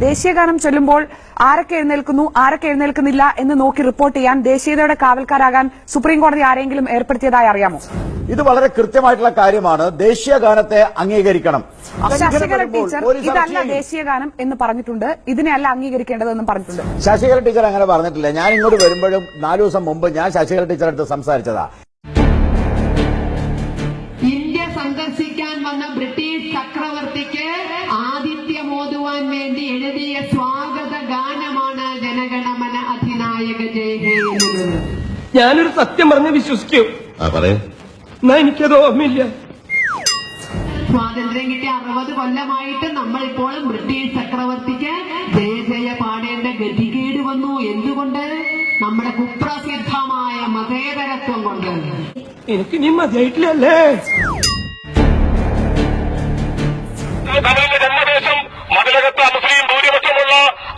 ദേശീയഗാനം ചൊല്ലുമ്പോൾ ആരൊക്കെ എഴുന്നേൽക്കുന്നു ആരൊക്കെ എഴുന്നേൽക്കുന്നില്ല എന്ന് നോക്കി റിപ്പോർട്ട് ചെയ്യാൻ ദേശീയതയുടെ കാവൽക്കാരാകാൻ സുപ്രീം കോടതി ആരെങ്കിലും ഏർപ്പെടുത്തിയതായി അറിയാമോ? ഇത് വളരെ കൃത്യമായിട്ടുള്ള കാര്യമാണ്. ദേശീയഗാനത്തെ അംഗീകരിക്കണം. ശശികല ടീച്ചർ ഇതല്ല ദേശീയഗാനം എന്ന് പറഞ്ഞിട്ടുണ്ട്, ഇതിനെയല്ല അംഗീകരിക്കേണ്ടതെന്നും പറഞ്ഞിട്ടുണ്ട്. ശശികല ടീച്ചർ അങ്ങനെ പറഞ്ഞിട്ടില്ല. ഞാൻ ഇങ്ങോട്ട് വരുമ്പോഴും 4 ദിവസം മുമ്പ് ഞാൻ ശശികല ടീച്ചറെ അടുത്ത് സംസാരിച്ചതാ. ഇന്ത്യ സന്ദർശിക്കാൻ വന്ന ബ്രിട്ടീഷ് ചക്രവർത്തിക്ക് ആതിഥ്യം ഓതുവാൻ വേണ്ടി എഴുതിയ സ്വാഗത ഗാനമാണ് ജനഗണമന അധിനായക ജയ ഹേ എന്നുള്ളത്. ഞാനൊരു സത്യം പറഞ്ഞ് വിശ്വസിക്കൂ, എന്നാ എനിക്കത് ഓർമ്മയില്ല. സ്വാതന്ത്ര്യം കിട്ടിയ 60 കൊല്ലമായിട്ട് നമ്മൾ ഇപ്പോഴും ബ്രിട്ടീഷ് ചക്രവർത്തിക്ക് ജയ ജയ പാടേണ്ട ഗതികേട് വന്നു. എന്തുകൊണ്ട്? നമ്മുടെ കുപ്രസിദ്ധമായ മതേതരത്വം കൊണ്ട്. എനിക്ക് നീ മതിയായിട്ടില്ലല്ലേ? കമലിന്റെ ജന്മദേശം മതിലകത്ത് മുസ്ലിം ഭൂരിപക്ഷമുള്ള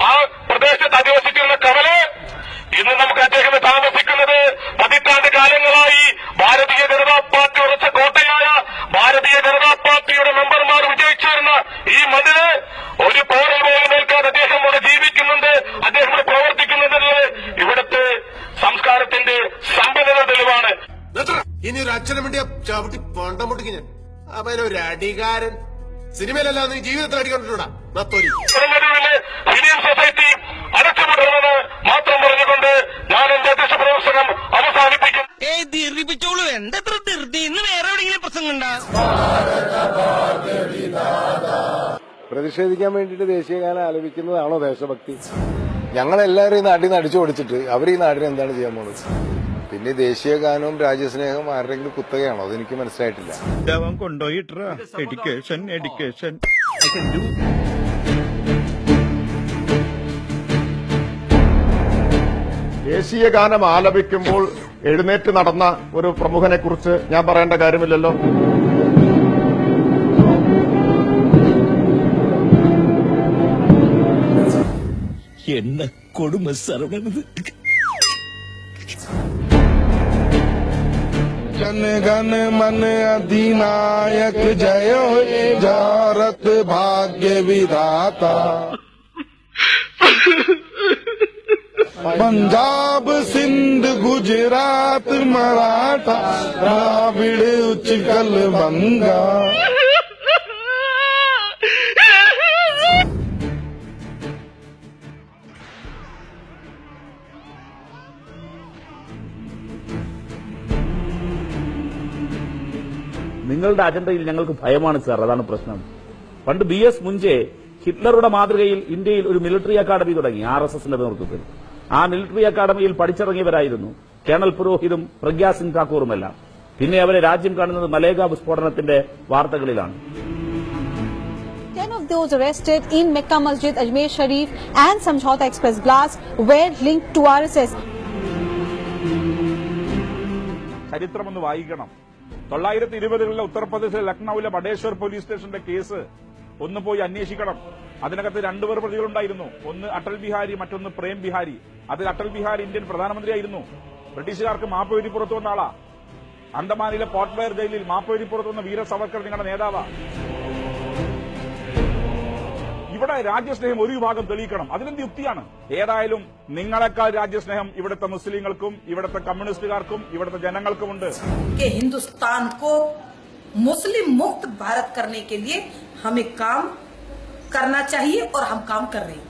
ആ പ്രദേശത്ത് അധിവസിക്കുന്ന കമല് ഇന്ന് നമുക്ക് അദ്ദേഹം താമസിക്കുന്നത് പതിറ്റാണ്ട് കാലങ്ങളായി ഭാരതീയ ജനതാ പാർട്ടി ഉറച്ച കോട്ടയായ ഭാരതീയ ജനതാ പാർട്ടിയുടെ മെമ്പർമാർ വിജയിച്ചിരുന്ന ഈ മതില് ഒരു പോറൽ പോലും ഏൽക്കാതെ അദ്ദേഹം ഇവിടെ ജീവിക്കുന്നുണ്ട്, അദ്ദേഹം ഇവിടെ പ്രവർത്തിക്കുന്നുണ്ടെന്നത് ഇവിടുത്തെ സംസ്കാരത്തിന്റെ സമ്പന്നത തെളിവാണ്. ഇനി ഒരു അച്ഛനെ വേണ്ടി ചവിട്ടി പണ്ടം പൊട്ടിക്ക് ഞാൻ. അപ്പൊ ഒരു അടികാരൻ സിനിമയിലല്ല നീ ജീവിതത്തിൽ അടിക്കൊണ്ടിട്ടാ നത്തോലി. ഫിലിം സൊസൈറ്റി അടച്ചുപൂട്ടണമെന്ന് മാത്രം പറഞ്ഞുകൊണ്ട് ഞാൻ എന്റെ അധ്യക്ഷ പ്രവർത്തനം അവസാനിപ്പിക്കും. പ്രതിഷേധിക്കാൻ വേണ്ടിയിട്ട് ദേശീയഗാനം ആലപിക്കുന്നതാണോ ദേശഭക്തി? ഞങ്ങളെല്ലാവരും ഈ നാട്ടിൽ നിന്ന് അടിച്ചു ഓടിച്ചിട്ട് അവർ ഈ നാടിന് എന്താണ് ചെയ്യാൻ പോകുന്നത്? പിന്നെ ദേശീയഗാനവും രാജ്യസ്നേഹവും ആരുടെങ്കിലും കുത്തകയാണോ? അതെനിക്ക് മനസ്സിലായിട്ടില്ല. ദേശീയഗാനം ആലപിക്കുമ്പോൾ എഴുന്നേറ്റ് നടന്ന ഒരു പ്രമുഖനെ കുറിച്ച് ഞാൻ പറയേണ്ട കാര്യമില്ലല്ലോ. എന്നെ കൊടുമ സർവണത് जन गण मन अधिनायक जय हे भारत भाग्य विधाता पंजाब सिंध गुजरात मराठा द्राविड़ उच्चकल बंगा. നിങ്ങളുടെ അജണ്ടയിൽ ഞങ്ങൾക്ക് ഭയമാണ് സാർ, അതാണ് പ്രശ്നം. പണ്ട് BS മുൻജെ ഹിറ്റ്ലറുടെ മാതൃകയിൽ ഇന്ത്യയിൽ ഒരു മിലിറ്ററി അക്കാദമി തുടങ്ങി RSSന്റെ നേതൃത്വത്തിൽ. ആ മിലിറ്ററി അക്കാദമിയിൽ പഠിച്ചിറങ്ങിയവരായിരുന്നു കേണൽ പുരോഹിതും പ്രഗ്യാ സിംഗ് ഠാക്കൂറുമെല്ലാം. പിന്നെ അവരെ രാജ്യം കാണുന്നത് മലേഗാവ് സ്ഫോടനത്തിന്റെ വാർത്തകളിലാണ്. 10 of those arrested in Mecca Masjid, Ajmer Sharif and Samjhauta Express blast were linked to RSS. ചരിത്രമൊന്ന് വായിക്കണം. 920കളിലെ ഉത്തർപ്രദേശിലെ ലക്നൌവിലെ ബഡേശ്വർ പോലീസ് സ്റ്റേഷന്റെ കേസ് ഒന്ന് പോയി അന്വേഷിക്കണം. അതിനകത്ത് 2 പേർ പ്രതികളുണ്ടായിരുന്നു. ഒന്ന് അടൽ ബിഹാരി, മറ്റൊന്ന് പ്രേം ബിഹാരി. അതിൽ അടൽ ബിഹാരി ഇന്ത്യൻ പ്രധാനമന്ത്രിയായിരുന്നു. ബ്രിട്ടീഷുകാർക്ക് മാപ്പ് എഴുതി പുറത്തു വന്ന ആളാ. അണ്ടമാനിലെ പോർട്ട് ബ്ലെയർ ജയിലിൽ മാപ്പ് എഴുതി പുറത്തു വന്ന വീര സവർക്കർ നിങ്ങളുടെ നേതാവാ. ഇവിടെ രാജ്യസ്നേഹം ഒരു വിഭാഗം തെളിയിക്കണം. അതിനെന്ത് യുക്തിയാണ്? ഏതായാലും നിങ്ങളെക്കാൾ രാജ്യസ്നേഹം ഇവിടുത്തെ മുസ്ലിങ്ങൾക്കും ഇവിടുത്തെ കമ്മ്യൂണിസ്റ്റുകാർക്കും ഇവിടുത്തെ ജനങ്ങൾക്കുമുണ്ട്. ഹിന്ദുസ്ഥാൻ को मुस्लिम मुक्त भारत करने के लिए हमें काम करना चाहिए और हम काम कर रहे हैं.